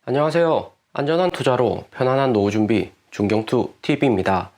안녕하세요. 안전한 투자로 편안한 노후 준비 중경투 TV입니다.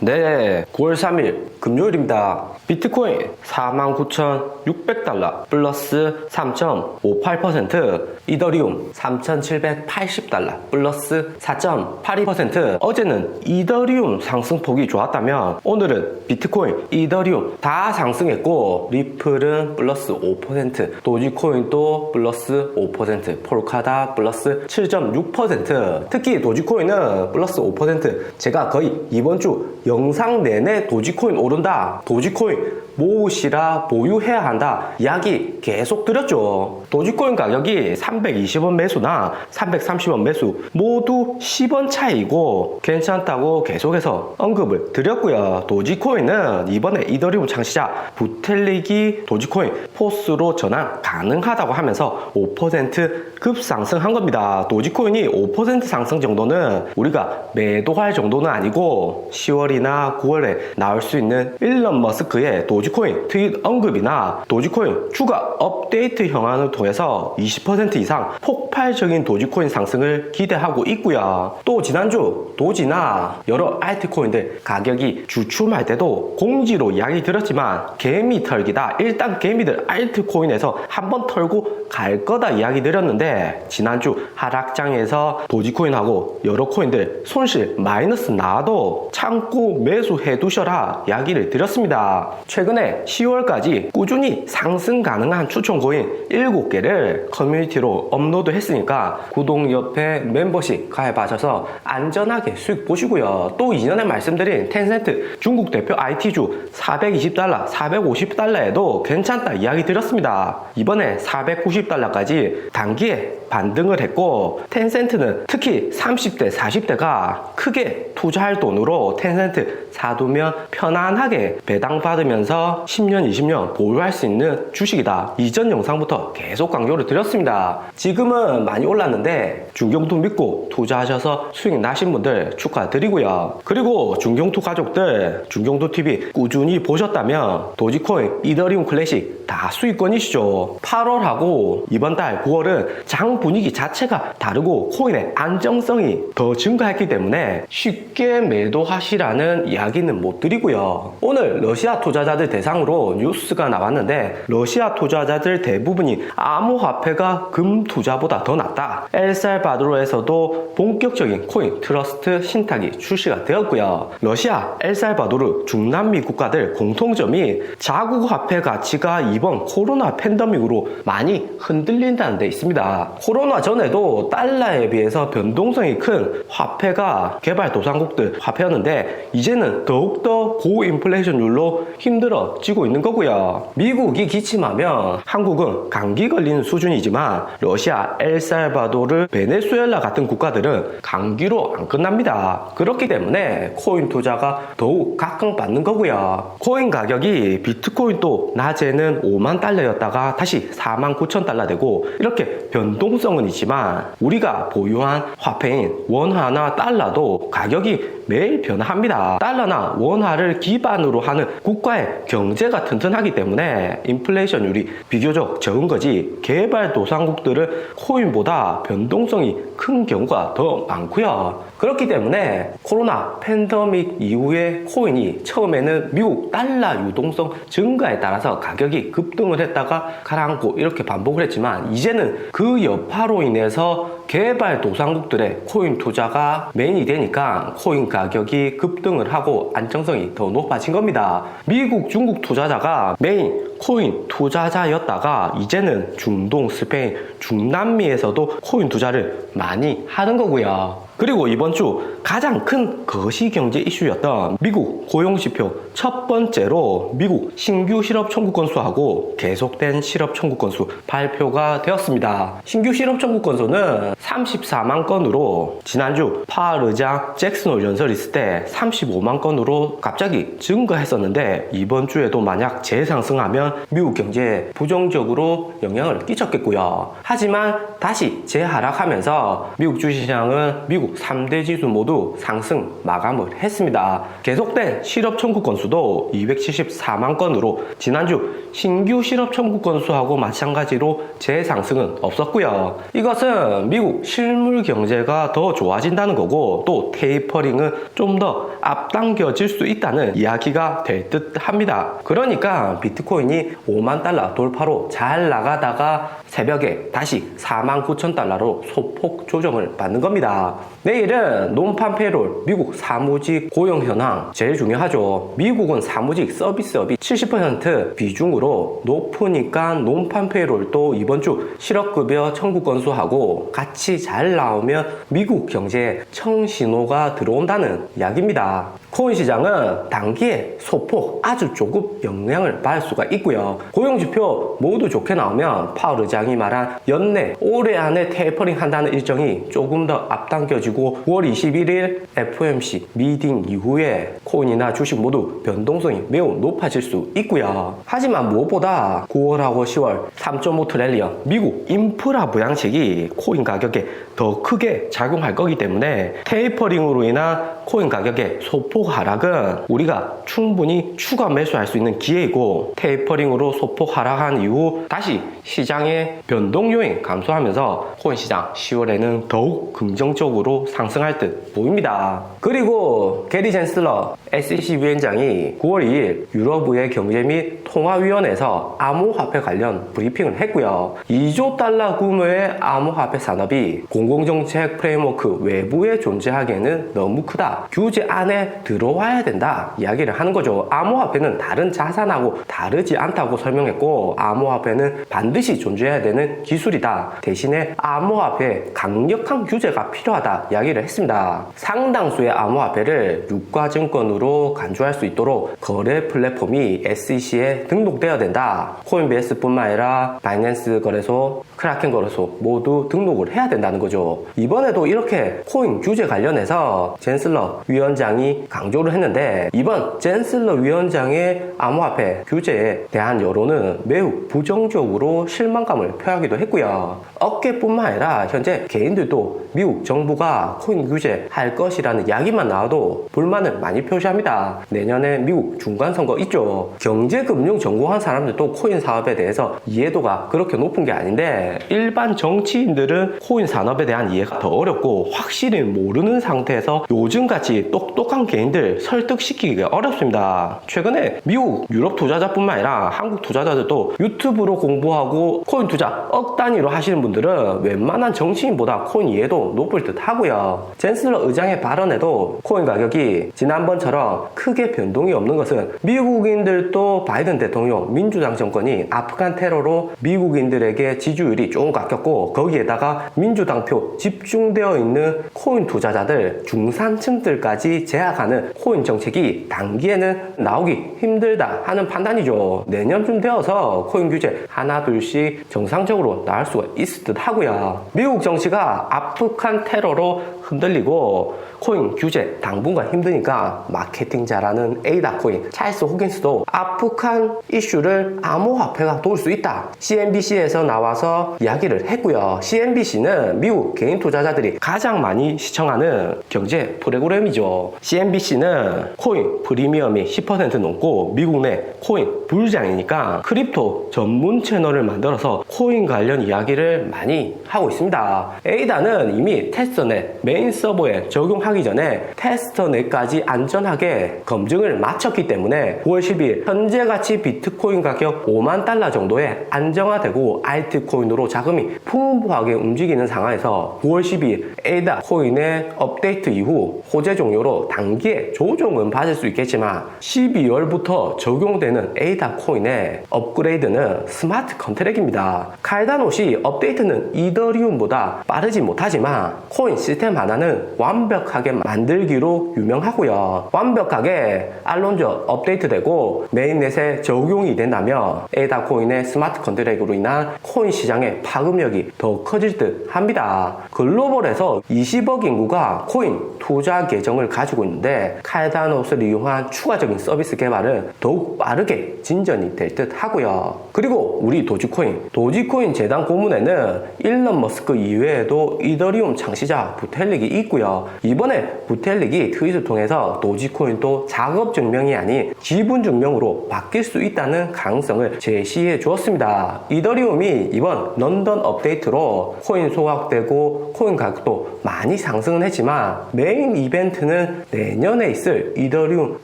네, 9월 3일 금요일입니다. 비트코인 49,600달러 플러스 3.58%, 이더리움 3,780달러 플러스 4.82%. 어제는 이더리움 상승폭이 좋았다면 오늘은 비트코인, 이더리움 다 상승했고 리플은 플러스 5%, 도지코인도 플러스 5%, 폴카다 플러스 7.6%. 특히 도지코인은 플러스 5%. 제가 거의 이번 주 영상 내내 도지코인 오른다, 도지코인 모으시라, 보유해야 한다 이야기 계속 드렸죠. 도지코인 가격이 320원 매수나 330원 매수 모두 10원 차이고 괜찮다고 계속해서 언급을 드렸고요. 도지코인은 이번에 이더리움 창시자 부텔릭이 도지코인 포스로 전환 가능하다고 하면서 5% 급상승한 겁니다. 도지코인이 5% 상승 정도는 우리가 매도할 정도는 아니고 10월이나 9월에 나올 수 있는 일론 머스크의 도지코인 트윗 언급이나 도지코인 추가 업데이트 현안을 통해서 20% 이상 폭발적인 도지코인 상승을 기대하고 있고요. 또 지난주 도지나 여러 알트코인들 가격이 주춤할 때도 공지로 이야기 드렸지만 개미 털기다. 일단 개미들 알트코인에서 한번 털고 갈 거다 이야기 드렸는데 지난주 하락장에서 도지코인하고 여러 코인들 손실 마이너스 나도 참고 매수해 두셔라 이야기를 드렸습니다. 최근에 10월까지 꾸준히 상승 가능한 추천 코인 7개를 커뮤니티로 업로드 했으니까 구독 옆에 멤버십 가입하셔서 안전하게 수익 보시고요. 또 이전에 말씀드린 텐센트 중국 대표 IT주 420달러, 450달러에도 괜찮다 이야기 드렸습니다. 이번에 490달러까지 단기에 반등을 했고 텐센트는 특히 30대, 40대가 크게 투자할 돈으로 텐센트 사두면 편안하게 배당받으면서 10년, 20년 보유할 수 있는 주식이다. 이전 영상부터 계속 강조를 드렸습니다. 지금은 많이 올랐는데 중경투 믿고 투자하셔서 수익 나신 분들 축하드리고요. 그리고 중경투 가족들 중경투TV 꾸준히 보셨다면 도지코인, 이더리움 클래식 다 수익권이시죠. 8월하고 이번 달 9월은 장 분위기 자체가 다르고 코인의 안정성이 더 증가했기 때문에 쉽게 매도하시라는 이야기는 못 드리고요. 오늘 러시아 투자자들 대상으로 뉴스가 나왔는데 러시아 투자자들 대부분이 암호화폐가 금 투자보다 더 낫다. 엘살바도르에서도 본격적인 코인 트러스트 신탁이 출시가 되었고요. 러시아, 엘살바도르, 중남미 국가들 공통점이 자국 화폐 가치가 이번 코로나 팬데믹으로 많이 흔들린다는 데 있습니다. 코로나 전에도 달러에 비해서 변동성이 큰 화폐가 개발도상국들 화폐였는데 이제는 더욱더 고인플레이션율로 힘들어지고 있는 거고요. 미국이 기침하면 한국은 감기 걸리는 수준이지만 러시아, 엘살바도르, 베네수엘라 같은 국가들은 감기로 안 끝납니다. 그렇기 때문에 코인 투자가 더욱 각광받는 거고요. 코인 가격이 비트코인도 낮에는 5만 달러였다가 다시 4만 9천 달러 되고 이렇게 변동성은 있지만 우리가 보유한 화폐인 원화나 달러도 가격이 매일 변화합니다. 달러나 원화를 기반으로 하는 국가의 경제가 튼튼하기 때문에 인플레이션율이 비교적 적은 거지 개발도상국들은 코인보다 변동성이 큰 경우가 더 많고요. 그렇기 때문에 코로나 팬데믹 이후에 코인이 처음에는 미국 달러 유동성 증가에 따라서 가격이 급등을 했다가 가라앉고 이렇게 반복을 했지만 이제는 그 여파로 인해서 개발도상국들의 코인 투자가 메인이 되니까 코인 가격이 급등을 하고 안정성이 더 높아진 겁니다. 미국, 중국 투자자가 메인 코인 투자자였다가 이제는 중동, 스페인, 중남미에서도 코인 투자를 많이 하는 거고요. 그리고 이번 주 가장 큰 거시경제 이슈였던 미국 고용지표 첫 번째로 미국 신규 실업 청구 건수하고 계속된 실업 청구 건수 발표가 되었습니다. 신규 실업 청구 건수는 34만 건으로 지난주 파월 의장 잭슨 홀 연설 있을 때 35만 건으로 갑자기 증가했었는데 이번 주에도 만약 재상승하면 미국 경제에 부정적으로 영향을 끼쳤겠고요. 하지만 다시 재하락하면서 미국 주식시장은 미국 미국 3대 지수 모두 상승 마감을 했습니다. 계속된 실업 청구 건수도 274만 건으로 지난주 신규 실업 청구 건수하고 마찬가지로 재상승은 없었고요. 이것은 미국 실물 경제가 더 좋아진다는 거고 또 테이퍼링은 좀 더 앞당겨질 수 있다는 이야기가 될 듯 합니다. 그러니까 비트코인이 5만 달러 돌파로 잘 나가다가 새벽에 다시 4만 9천 달러로 소폭 조정을 받는 겁니다. 내일은 논판 페이롤, 미국 사무직 고용 현황 제일 중요하죠. 미국은 사무직 서비스업이 70% 비중으로 높으니까 논판 페이롤도 이번 주 실업급여 청구 건수하고 같이 잘 나오면 미국 경제에 청신호가 들어온다는 이야기입니다. 코인 시장은 단기에 소폭 아주 조금 영향을 받을 수가 있고요. 고용지표 모두 좋게 나오면 파월 의장이 말한 연내 올해 안에 테이퍼링 한다는 일정이 조금 더 앞당겨지고 9월 21일 FOMC 미팅 이후에 코인이나 주식 모두 변동성이 매우 높아질 수 있고요. 하지만 무엇보다 9월하고 10월 3.5 트릴리언 미국 인프라 부양책이 코인 가격에 더 크게 작용할 거기 때문에 테이퍼링으로 인한 코인 가격의 소폭 하락은 우리가 충분히 추가 매수할 수 있는 기회이고 테이퍼링으로 소폭 하락한 이후 다시 시장의 변동 요인 감소하면서 코인 시장 10월에는 더욱 긍정적으로 상승할 듯 보입니다. 그리고 게리 젠슬러 SEC 위원장이 9월 2일 유럽의 경제 및 통화위원회에서 암호화폐 관련 브리핑을 했고요. 2조 달러 규모의 암호화폐 산업이 공공정책 프레임워크 외부에 존재하기에는 너무 크다. 규제 안에 들어와야 된다. 이야기를 하는 거죠. 암호화폐는 다른 자산하고 다르지 않다고 설명했고 암호화폐는 반드시 존재해야 되는 기술이다. 대신에 암호화폐에 강력한 규제가 필요하다. 이야기를 했습니다. 상당수의 암호화폐를 유가증권으로 간주할 수 있도록 거래 플랫폼이 SEC에 등록되어야 된다. 코인베이스뿐만 아니라 바이낸스 거래소, 크라켄 거래소 모두 등록을 해야 된다는 거죠. 이번에도 이렇게 코인 규제 관련해서 젠슬러 위원장이 강조를 했는데 이번 젠슬러 위원장의 암호화폐 규제에 대한 여론은 매우 부정적으로 실망감을 표하기도 했고요. 업계뿐만 아니라 현재 개인들도 미국 정부가 코인 규제할 것이라는 이야기만 나와도 불만을 많이 표시합니다. 내년에 미국 중간선거 있죠. 경제금융 전공한 사람들도 코인 사업에 대해서 이해도가 그렇게 높은 게 아닌데 일반 정치인들은 코인 산업에 대한 이해가 더 어렵고 확실히 모르는 상태에서 요즘같이 똑똑한 개인들 설득시키기가 어렵습니다. 최근에 미국, 유럽 투자자뿐만 아니라 한국 투자자들도 유튜브로 공부하고 코인 투자 억 단위로 하시는 분들은 웬만한 정치인보다 코인 이해도 높을 듯 하고요. 젠슬러 의장의 발언에도 코인 가격이 지난번처럼 크게 변동이 없는 것은 미국인들도 바이든 대통령 민주당 정권이 아프간 테러로 미국인들에게 지지율이 조금 깎였고 거기에다가 민주당 표 집중되어 있는 코인 투자자들 중산층들까지 제약하는 코인 정책이 단기에는 나오기 힘들다 하는 판단이죠. 내년쯤 되어서 코인 규제 하나 둘씩 정상적으로 나올 수가 있을 듯 하고요. 미국 정치가 아프간 테러로 흔들리고 코인 규제 당분간 힘드니까 마케팅 잘하는 에이다 코인 찰스 호긴스도 아프간 이슈를 암호화폐가 도울 수 있다. CNBC에서 나와서 이야기를 했고요. CNBC는 미국 개인 투자자들이 가장 많이 시청하는 경제 프로그램이죠. CNBC는 코인 프리미엄이 10% 넘고 미국 내 코인 불장이니까 크립토 전문 채널을 만들어서 코인 관련 이야기를 많이 하고 있습니다. 에이다는 이미 테스터넷 메인 서버에 적용하기 전에 테스터넷까지 안전하게 검증을 마쳤기 때문에 9월 10일 현재 가치 비트코인 가격 5만 달러 정도에 안정화되고 알트코인으로 자금이 풍부하게 움직이는 상황에서 9월 12일 에이다 코인의 업데이트 이후 호재 종료로 단기에 조정은 받을 수 있겠지만 12월부터 적용되는 에이다 코인의 업그레이드는 스마트 컨트랙입니다. 칼다노시 업데이트는 이더리움보다 빠르지 못하지만 코인 시스템 하나는 완벽하게 만들기로 유명하고요. 완벽하게 알론저 업데이트되고 메인넷에 적용이 된다면 에이다 코인의 스마트 컨트랙으로 인한 코인 시장의 파급력이 더 커질 듯 합니다. 글로벌에서 20억 인구가 코인 투자 계정을 가지고 있는데 때문에 카르다노스를 이용한 추가적인 서비스 개발은 더욱 빠르게 진전이 될 듯 하고요. 그리고 우리 도지코인 재단 고문에는 일론 머스크 이외에도 이더리움 창시자 부텔릭이 있고요. 이번에 부텔릭이 트윗을 통해서 도지코인도 작업 증명이 아닌 지분 증명으로 바뀔 수 있다는 가능성을 제시해 주었습니다. 이더리움이 이번 런던 업데이트로 코인 소각되고 코인 가격도 많이 상승은 했지만 메인 이벤트는 내년에 있을 이더리움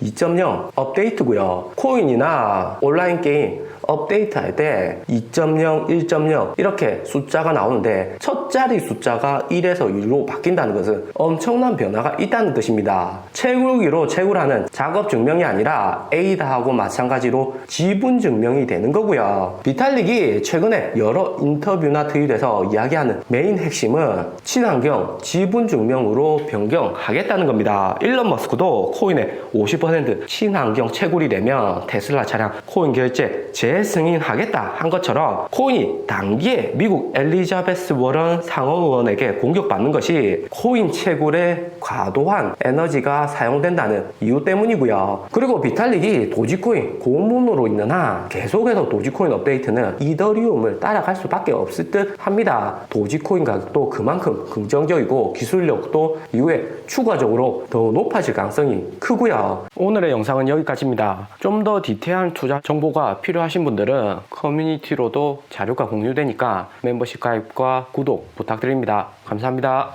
2.0 업데이트고요. 코인이나 온라인 게임 업데이트할 때 2.0, 1.0 이렇게 숫자가 나오는데 첫 자리 숫자가 1에서 1로 바뀐다는 것은 엄청난 변화가 있다는 뜻입니다. 채굴기로 채굴하는 작업 증명이 아니라 에이다하고 마찬가지로 지분 증명이 되는 거고요. 비탈릭이 최근에 여러 인터뷰나 트윗에서 이야기하는 메인 핵심은 친환경 지분 증명으로 변경하겠다는 겁니다. 일론 머스크도 코인의 50% 친환경 채굴이 되면 테슬라 차량 코인 결제 재승인하겠다 한 것처럼 코인이 단기에 미국 엘리자베스 워런 상원의원에게 공격받는 것이 코인 채굴에 과도한 에너지가 사용된다는 이유 때문이고요. 그리고 비탈릭이 도지코인 고문으로 있는 한 계속해서 도지코인 업데이트는 이더리움을 따라갈 수밖에 없을 듯 합니다. 도지코인 가격도 그만큼 긍정적이고 기술력도 이후에 추가적으로 더 높아질 가능성이 크고요. 오늘의 영상은 여기까지입니다. 좀 더 디테일한 투자 정보가 필요하신 분들은 커뮤니티로도 자료가 공유되니까 멤버십 가입과 구독 부탁드립니다. 감사합니다.